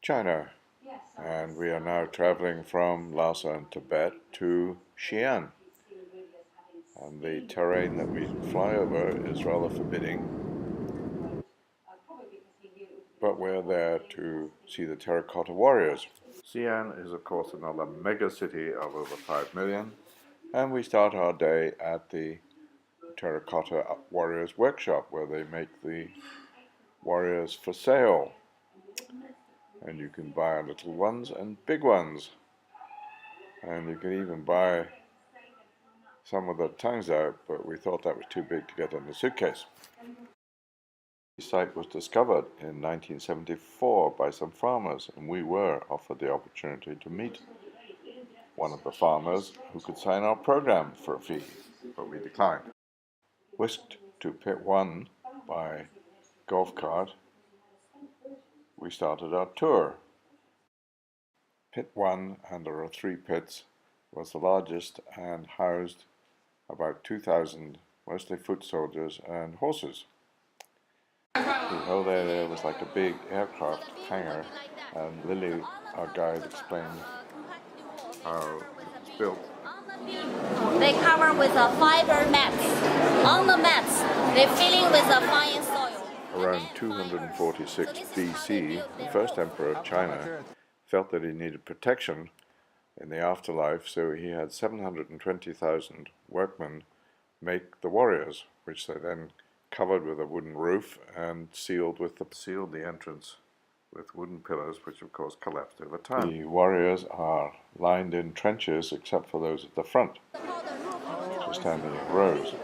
China, and we are now traveling from Lhasa in Tibet to Xian, and the terrain that we fly over is rather forbidding, but we're there to see the Terracota warriors. Xian is of course another mega city of over 5 million, and we start our day at the Terracota Warriors Workshop, where they make the warriors for sale, and you can buy little ones and big ones, and you can even buy some with their tongues out, but we thought that was too big to get in the suitcase. The site was discovered in 1974 by some farmers, and we were offered the opportunity to meet one of the farmers who could sign our program for a fee, but we declined. Whisked to Pit 1 by golf cart, we started our tour. Pit 1, and there are 3 pits, was the largest and housed about 2,000, mostly foot soldiers and horses. The whole area was like a big aircraft hangar, and Lily, our guide, explained how it's built. They cover with a fiber mats. On the mats, they fill in with a fine soil. Around 246 BC, the first emperor of China felt that he needed protection in the afterlife, so he had 720,000 workmen make the warriors, which they then covered with a wooden roof and sealed the entrance with wooden pillars, which of course collapsed over time. The warriors are lined in trenches except for those at the front, which are standing in rows.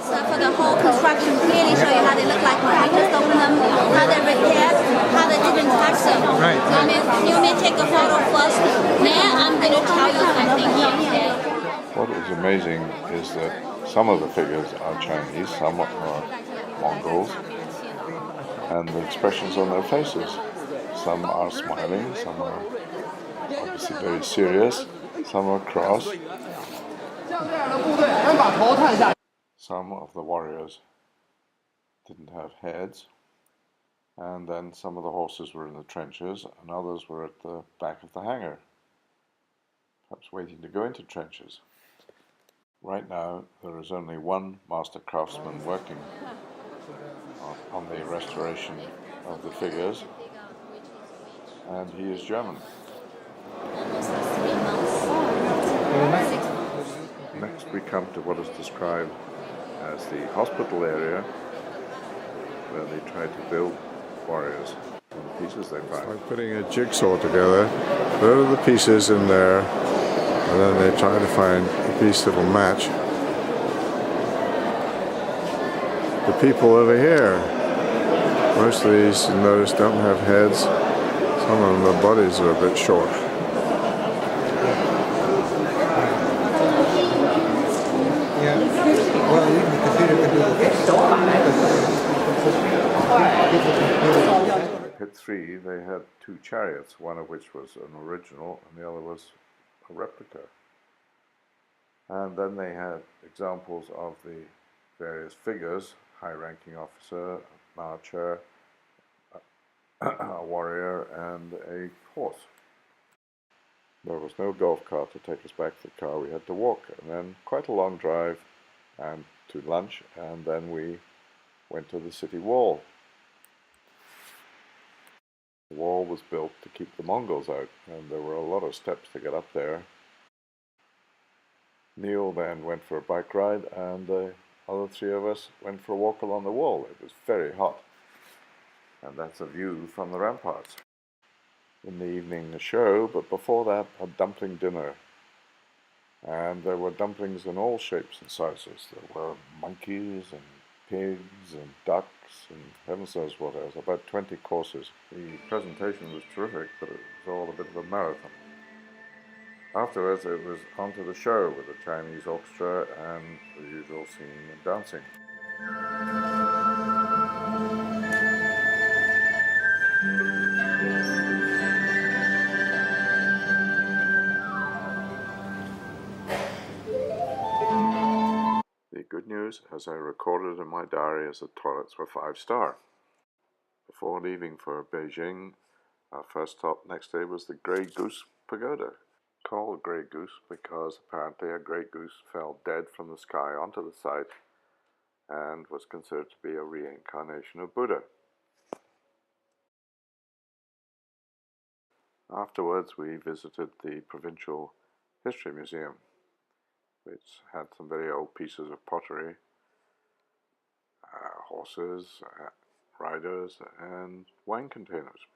For the whole construction, clearly show you how they look like when we just open them, how they're repaired, how they didn't touch them. Right. You may take a photo first, then I'm going to tell you something here. What is amazing is that some of the figures are Chinese, some are Mongols, and the expressions on their faces. Some are smiling, some are obviously very serious, some are cross. Some of the warriors didn't have heads, and then some of the horses were in the trenches, and others were at the back of the hangar, perhaps waiting to go into trenches. Right now, there is only one master craftsman working on the restoration of the figures, and he is German. Next we come to what is described as the hospital area, where they try to build warriors from the pieces they find. Like putting a jigsaw together, put the pieces in there, and then they try to find a piece that will match. The people over here, most of these, you notice, don't have heads. Some of them, their bodies are a bit short. Pit 3, they had 2 chariots, one of which was an original and the other was a replica. And then they had examples of the various figures: high-ranking officer, an archer, a warrior, and a horse. There was no golf cart to take us back to the car. We had to walk, and then quite a long drive and to lunch, and then we went to the city wall. The wall was built to keep the Mongols out, and there were a lot of steps to get up there. Neil then went for a bike ride, and the other 3 of us went for a walk along the wall. It was very hot, and that's a view from the ramparts. In the evening, a show, but before that, a dumpling dinner. And there were dumplings in all shapes and sizes. There were monkeys and pigs and ducks and heaven knows what else, about 20 courses. The presentation was terrific, but it was all a bit of a marathon. Afterwards, it was on to the show with the Chinese orchestra and the usual singing and dancing. The good news, as I recorded in my diary, is the toilets were 5-star. Before leaving for Beijing, our first stop next day was the Grey Goose Pagoda. Called Grey Goose because apparently a grey goose fell dead from the sky onto the site and was considered to be a reincarnation of Buddha. Afterwards, we visited the Provincial History Museum, which had some very old pieces of pottery, horses, riders, and wine containers.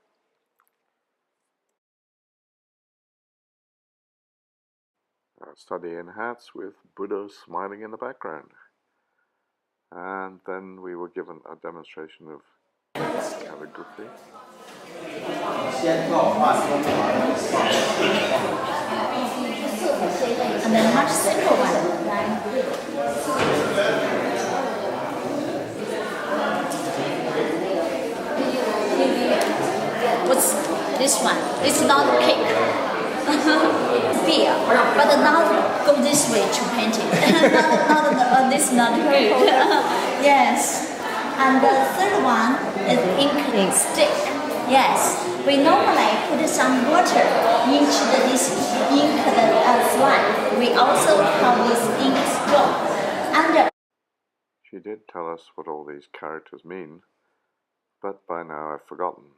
Study in hats with Buddha smiling in the background. And then we were given a demonstration of calligraphy. And then much simpler one, right? What's this one? It's not cake. Beer, but not go this way to paint it. This is not good. Yes. And the third one is ink stick. Yes. We normally put some water into this ink slide. We also have this ink straw. She did tell us what all these characters mean, but by now I've forgotten.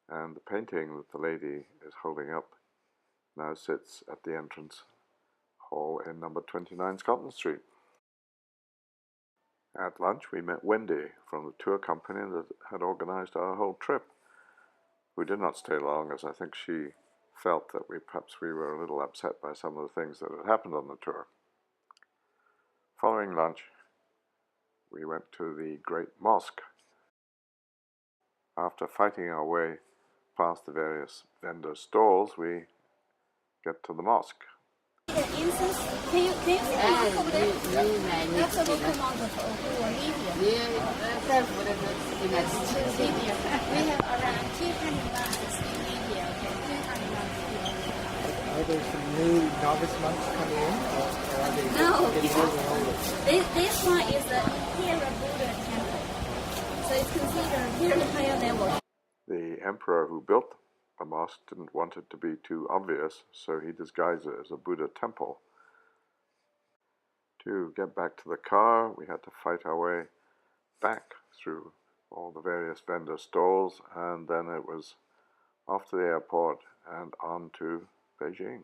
And the painting that the lady is holding up now sits at the entrance hall in number 29 Scotland Street. At lunch we met Wendy from the tour company that had organised our whole trip. We did not stay long, as I think she felt that perhaps we were a little upset by some of the things that had happened on the tour. Following lunch, we went to the Great Mosque. After fighting our way past the various vendor stalls, we get to the mosque. The incense, can you see the monk over there? That's a local monk who will leave here. We have around 200 monks living here. 200 monks here. Are there some new novice monks coming in? Or are they getting older and older? This one is the Imperial Buddha temple. So it's considered very higher level. The emperor who built the mosque didn't want it to be too obvious, so he disguised it as a Buddha temple. To get back to the car, we had to fight our way back through all the various vendor stalls, and then it was off to the airport and on to Beijing.